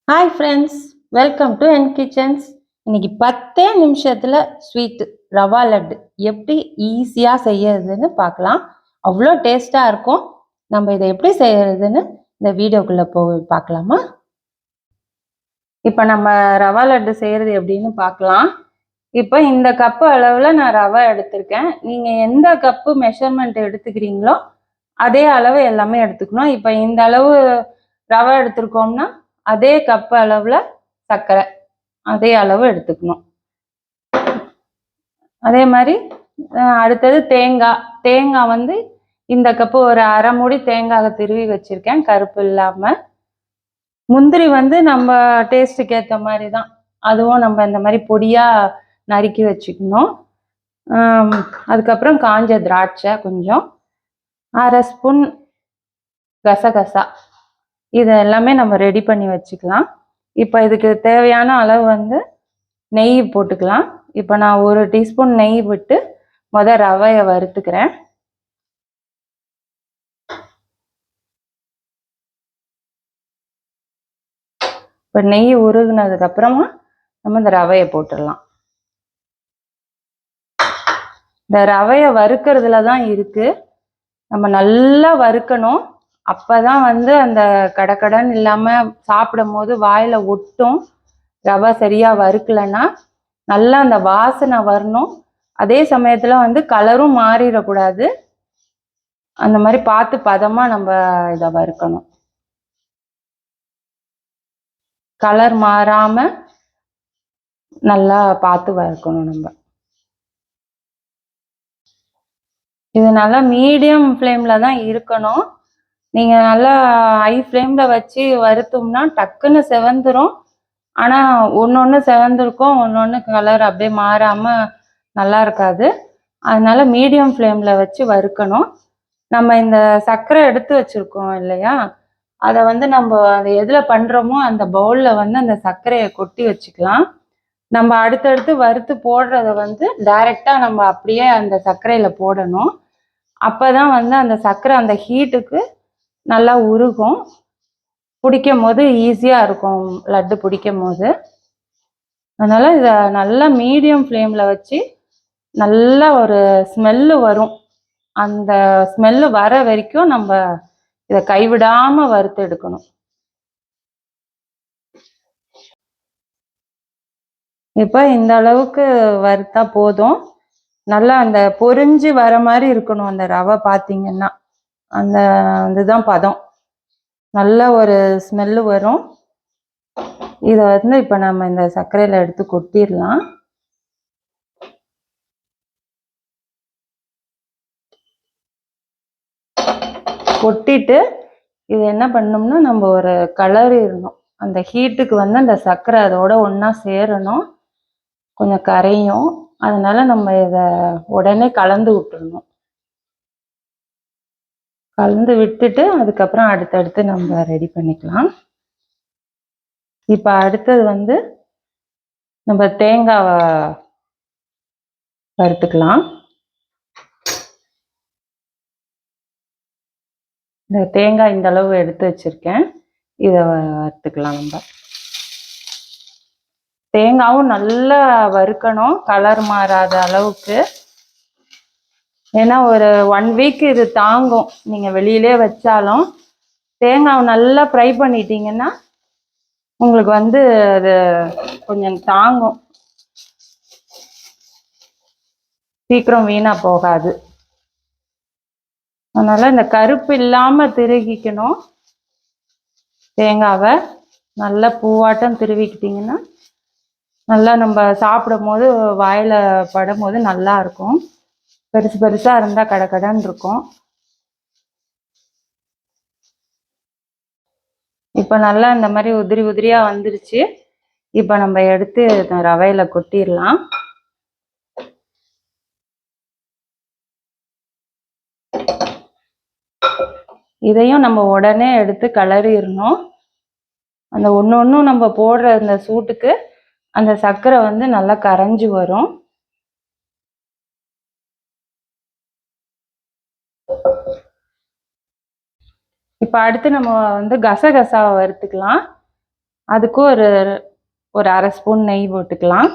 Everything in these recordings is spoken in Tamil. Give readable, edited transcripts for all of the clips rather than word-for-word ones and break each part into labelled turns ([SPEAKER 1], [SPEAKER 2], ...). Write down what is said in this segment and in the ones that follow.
[SPEAKER 1] Hi friends, welcome to N kitchens. இன்னைக்கு 10 நிமிஷத்தில் ஸ்வீட் ரவா லட்டு எப்படி ஈஸியாக செய்யறதுன்னு பார்க்கலாம். அவ்வளோ டேஸ்ட்டாக இருக்கும். நம்ம இதை எப்படி செய்யறதுன்னு இந்த வீடியோக்குள்ளே போய் பார்க்கலாமா? இப்போ நம்ம ரவா லட்டு செய்கிறது எப்படின்னு பார்க்கலாம். இப்போ இந்த கப்பு அளவில் நான் ரவை எடுத்திருக்கேன். நீங்கள் எந்த கப்பு மெஷர்மெண்ட் எடுத்துக்கிறீங்களோ அதே அளவு எல்லாமே எடுத்துக்கணும். இப்போ இந்த அளவு ரவை எடுத்திருக்கோம்னா அதே கப்பு அளவில் சர்க்கரை அதே அளவு எடுத்துக்கணும். அதே மாதிரி அடுத்தது தேங்காய் வந்து இந்த கப்பு ஒரு அரை மூடி தேங்காயை திருவி வச்சிருக்கேன், கருப்பு இல்லாமல். முந்திரி வந்து நம்ம டேஸ்ட்டுக்கு ஏற்ற மாதிரி தான், அதுவும் நம்ம இந்த மாதிரி பொடியாக நறுக்கி வச்சுக்கணும். அதுக்கப்புறம் காஞ்ச திராட்சை கொஞ்சம், அரை ஸ்பூன் கசகசா, இது எல்லாமே நம்ம ரெடி பண்ணி வச்சுக்கலாம். இப்போ இதுக்கு தேவையான அளவு வந்து நெய் போட்டுக்கலாம். இப்போ நான் 1 டீஸ்பூன் நெய் விட்டு ரவையை வறுத்துக்கிறேன். இப்போ நெய் உருகுனதுக்கு அப்புறமா நம்ம இந்த ரவையை போட்டுடலாம். இந்த ரவையை வறுக்கிறதுல தான் இருக்கு. நம்ம நல்லா வறுக்கணும். அப்பதான் வந்து அந்த கடக்கடன் இல்லாம சாப்பிடும் போது வாயில ஒட்டும். ரவை சரியா வறுக்கலைன்னா நல்லா அந்த வாசனை வரணும். அதே சமயத்துல வந்து கலரும் மாறிடக்கூடாது. அந்த மாதிரி பார்த்து பதமா நம்ம இதை வறுக்கணும். கலர் மாறாம நல்லா பார்த்து வறுக்கணும். நம்ம இது நல்லா மீடியம் ஃப்ளேம்ல தான் இருக்கணும். நீங்க நல்லா ஹை ஃப்ளேம்ல வச்சு வறுத்தோம்னா டக்குன்னு செவந்துரும். ஆனா ஒன்னொன்னு செவந்திருக்கும், ஒன்னொன்னு கலர் அப்படியே மாறாம நல்லா இருக்காது. அதனால மீடியம் ஃப்ளேம்ல வச்சு வறுக்கணும். நம்ம இந்த சர்க்கரை எடுத்து வச்சிருக்கோம் இல்லையா, அதை வந்து நம்ம அதை எதுல பண்றோமோ அந்த பவுல்ல வந்து அந்த சர்க்கரையை கொட்டி வச்சுக்கலாம். நம்ம அடுத்தடுத்து வறுத்து போடுறத வந்து டைரக்டா நம்ம அப்படியே அந்த சர்க்கரையில போடணும். அப்பதான் வந்து அந்த சர்க்கரை அந்த ஹீட்டுக்கு நல்லா உருகும். பிடிக்கும் போது ஈஸியாக இருக்கும் லட்டு பிடிக்கும் போது. அதனால இதை நல்லா மீடியம் ஃப்ளேமில் வச்சு நல்லா ஒரு ஸ்மெல்லு வரும். அந்த ஸ்மெல்லு வர வரைக்கும் நம்ம இதை கைவிடாமல் வறுத்து எடுக்கணும். இப்போ இந்த அளவுக்கு வறுத்தா போதும். நல்லா அந்த பொரிஞ்சு வர மாதிரி இருக்கணும் அந்த ரவை. பார்த்தீங்கன்னா அந்த இதுதான் பதம். நல்ல ஒரு ஸ்மெல்லு வரும். இதை வந்து இப்போ நம்ம இந்த சர்க்கரையில் எடுத்து கொட்டிடலாம். கொட்டிட்டு இது என்ன பண்ணோம்னா நம்ம ஒரு கிளறிடணும். அந்த ஹீட்டுக்கு வந்து அந்த சர்க்கரை அதோட ஒன்றா சேரணும், கொஞ்சம் கரையும். அதனால நம்ம இதை உடனே கலந்து விட்டுறணும். கலந்து விட்டுட்டு அதுக்கப்புறம் அடுத்தடுத்து நம்ம ரெடி பண்ணிக்கலாம். இப்போ அடுத்தது வந்து நம்ம தேங்காவை வறுத்துக்கலாம். இந்த தேங்காய் இந்த அளவு எடுத்து வச்சிருக்கேன், இதை வறுத்துக்கலாம். நம்ம தேங்காயும் நல்லா வறுக்கணும், கலர் மாறாத அளவுக்கு. ஏன்னா ஒரு 1 வீக் இது தாங்கும். நீங்கள் வெளியிலே வச்சாலும் தேங்காவை நல்லா ஃப்ரை பண்ணிட்டீங்கன்னா உங்களுக்கு வந்து அது கொஞ்சம் தாங்கும், சீக்கிரம் வீணாக போகாது. அதனால் இந்த கருப்பு இல்லாமல் திருகிக்கணும். தேங்காவை நல்லா பூவாட்டம் திருவிக்கிட்டிங்கன்னா நல்லா நம்ம சாப்பிடும் போது வாயில் படும் போது நல்லா இருக்கும். பெருசு பெருசாக இருந்தால் கடகடன்னு இருக்கும். இப்போ நல்லா இந்த மாதிரி உதிரி உதிரியாக வந்துருச்சு. இப்போ நம்ம எடுத்து ரவையில் கொட்டிடலாம். இதையும் நம்ம உடனே எடுத்து கிளறிடணும். அந்த ஒன்றும் நம்ம போடுற அந்த சூட்டுக்கு அந்த சர்க்கரை வந்து நல்லா கரைஞ்சி வரும். இப்போ அடுத்து நம்ம வந்து கசகசாவை வறுத்துக்கலாம். அதுக்கு ஒரு ஒரு 1/2 ஸ்பூன் நெய் போட்டுக்கலாம்.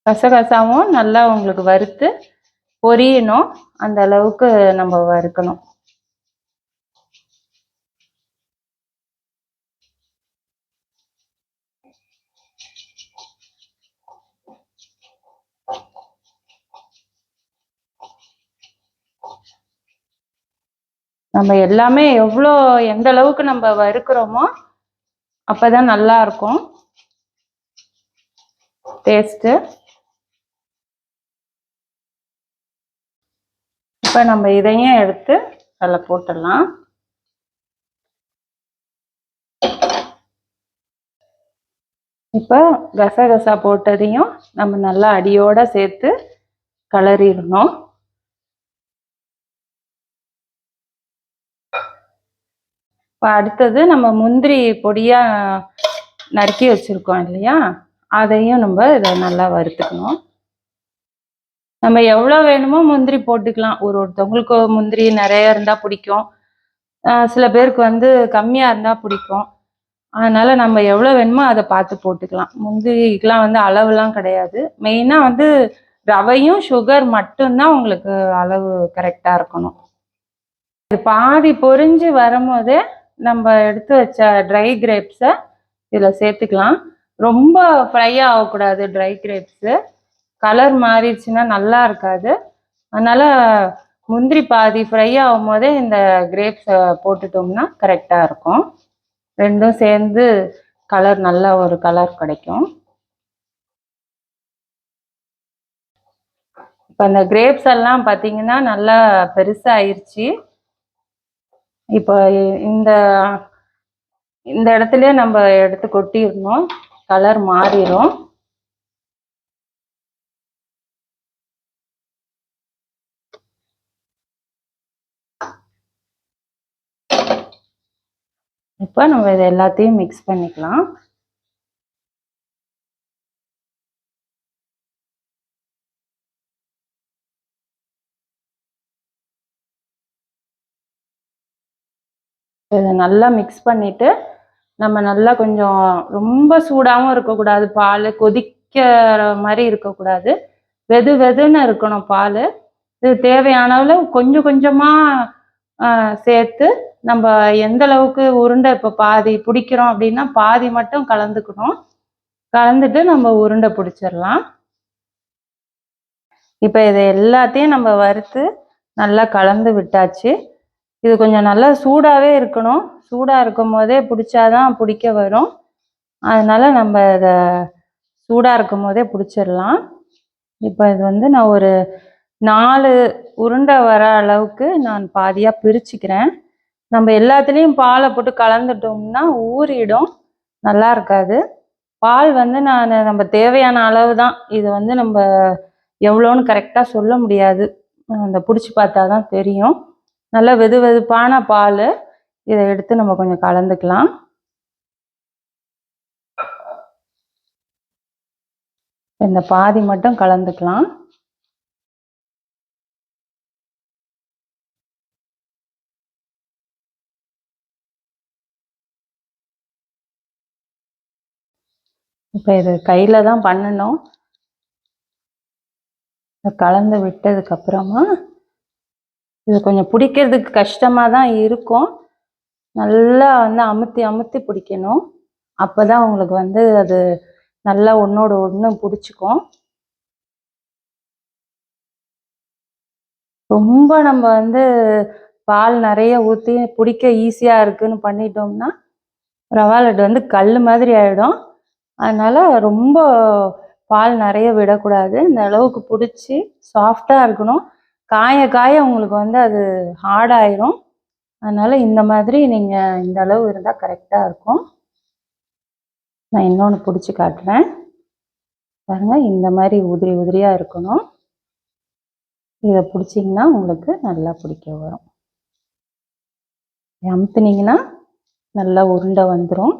[SPEAKER 1] கசகசாவும் நல்லா உங்களுக்கு வறுத்து பொரியணும், அந்த அளவுக்கு நம்ம வறுக்கணும். நம்ம எல்லாமே எந்த அளவுக்கு நம்ம வறுக்கிறோமோ அப்பதான் நல்லா இருக்கும் டேஸ்ட். இப்ப நம்ம இதையும் எடுத்து அதில் போட்டுடலாம். இப்போ கசகசா போட்டதையும் நம்ம நல்லா அடியோட சேர்த்து கலரிடணும். இப்போ அடுத்தது நம்ம முந்திரி பொடியா நறுக்கி வச்சிருக்கோம் இல்லையா, அதையும் நம்ம இதை நல்லா வறுத்துக்கணும். நம்ம எவ்வளோ வேணுமோ முந்திரி போட்டுக்கலாம். ஒருத்தவங்களுக்கு முந்திரி நிறைய இருந்தா பிடிக்கும், சில பேருக்கு கம்மியா இருந்தா பிடிக்கும். அதனால நம்ம எவ்வளோ வேணுமோ அதை பார்த்து போட்டுக்கலாம். முந்திரிக்கெலாம் அளவுலாம் கிடையாது. மெயினாக ரவையும் சுகர் மட்டும்தான் உங்களுக்கு அளவு கரெக்டாக இருக்கணும். இது பாதி பொரிஞ்சு வரும்போதே நம்ம எடுத்து வச்ச ட்ரை கிரேப்ஸை இதில் சேர்த்துக்கலாம். ரொம்ப ஃப்ரை ஆகக்கூடாது ட்ரை கிரேப்ஸு, கலர் மாறிடுச்சுன்னா நல்லா இருக்காது. அதனால முந்திரி பாதி ஃப்ரை ஆகும் போதே இந்த கிரேப்ஸை போட்டுட்டோம்னா கரெக்டாக இருக்கும். ரெண்டும் சேர்ந்து கலர் நல்ல ஒரு கலர் கிடைக்கும். இப்போ இந்த கிரேப்ஸ் எல்லாம் பார்த்தீங்கன்னா நல்லா பெருசாகிருச்சு. இப்போ இந்த இந்த இடத்துலயே நம்ம எடுத்து கொட்டிடணும், கலர் மாறிடும். இப்போ நம்ம இது எல்லாத்தையும் மிக்ஸ் பண்ணிக்கலாம். இதை நல்லா மிக்ஸ் பண்ணிட்டு நம்ம நல்லா கொஞ்சம் ரொம்ப சூடாகவும் இருக்கக்கூடாது, பால் கொதிக்கிற மாதிரி இருக்கக்கூடாது, வெது வெதுன்னு இருக்கணும் பால். இது தேவையான அளவு கொஞ்சம் கொஞ்சமாக சேர்த்து நம்ம எந்த அளவுக்கு உருண்டை இப்போ பாதி பிடிக்கிறோம் அப்படின்னா பாதி மட்டும் கலந்துக்கணும். கலந்துட்டு நம்ம உருண்டை பிடிச்சிடலாம். இப்போ இதை எல்லாத்தையும் நம்ம வறுத்து நல்லா கலந்து விட்டாச்சு. இது கொஞ்சம் நல்லா சூடாகவே இருக்கணும். சூடாக இருக்கும் போதே பிடிச்சாதான் பிடிக்க வரும். அதனால நம்ம இதை சூடாக இருக்கும் போதே பிடிச்சிடலாம். இப்போ இது நான் ஒரு 4 உருண்டை வர அளவுக்கு நான் பாதியாக பிரிச்சுக்கிறேன். நம்ம எல்லாத்துலேயும் பாலை போட்டு கலந்துட்டோம்னா ஊறிடும், நல்லா இருக்காது. பால் நம்ம தேவையான அளவு தான். இது நம்ம எவ்வளோன்னு கரெக்டாக சொல்ல முடியாது, அந்த பிடிச்சி பார்த்தா தான் தெரியும். நல்லா வெது வெதுப்பான பால். இதை எடுத்து நம்ம கொஞ்சம் கலந்துக்கலாம். இந்த பாதி மட்டும் கலந்துக்கலாம். இப்போ இது கையில் தான் பண்ணணும். கலந்து விட்டதுக்கப்புறமா இது கொஞ்சம் பிடிக்கிறதுக்கு கஷ்டமாக தான் இருக்கும். நல்லா அமுத்தி அமுத்தி பிடிக்கணும். அப்போ தான் உங்களுக்கு அது நல்லா ஒன்றோட ஒன்று பிடிச்சிக்கும். ரொம்ப நம்ம பால் நிறைய ஊற்றி பிடிக்க ஈஸியாக இருக்குன்னு பண்ணிட்டோம்னா ரவா லட்டு கல் மாதிரி ஆகிடும். அதனால் ரொம்ப பால் நிறைய விடக்கூடாது. இந்த அளவுக்கு பிடிச்சி சாஃப்டாக இருக்கணும். காய காய உங்களுக்கு அது ஹார்டாயிரும். அதனால் இந்த மாதிரி நீங்கள் இந்த அளவு இருந்தால் கரெக்டாக இருக்கும். நான் இன்னொன்று பிடிச்சி காட்டுறேன் பாருங்கள். இந்த மாதிரி உதிரி உதிரியாக இருக்கணும். இதை பிடிச்சிங்கன்னா உங்களுக்கு நல்லா பிடிக்க வரும். அமுத்துனீங்கன்னா நல்லா உருண்டை வந்துடும்.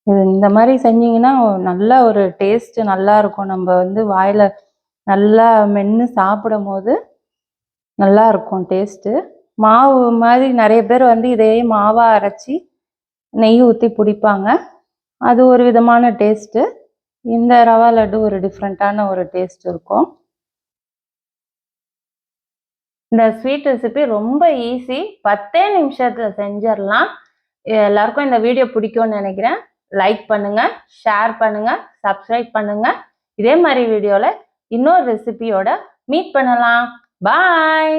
[SPEAKER 1] இது இந்த மாதிரி செஞ்சீங்கன்னா நல்ல ஒரு டேஸ்ட் நல்லா இருக்கும். நம்ம வாயில் நல்லா மென்று சாப்பிடும் போது நல்லா இருக்கும் டேஸ்ட்டு. மாவு மாதிரி நிறைய பேர் வந்து இதையே மாவா அரைச்சி நெய் ஊற்றி பிடிப்பாங்க. அது ஒரு விதமான டேஸ்ட்டு. இந்த ரவா லட்டு ஒரு டிஃப்ரெண்ட்டான ஒரு டேஸ்ட் இருக்கும். இந்த ஸ்வீட் ரெசிபி ரொம்ப ஈஸி. 10 நிமிஷத்துல செஞ்சிடலாம். எல்லாருக்கும் இந்த வீடியோ பிடிக்கும்னு நினைக்கிறேன். லைக் பண்ணுங்க, ஷேர் பண்ணுங்க, சப்ஸ்கிரைப் பண்ணுங்க. இதே மாதிரி வீடியோல இன்னொரு ரெசிபியோட மீட் பண்ணலாம். பாய்.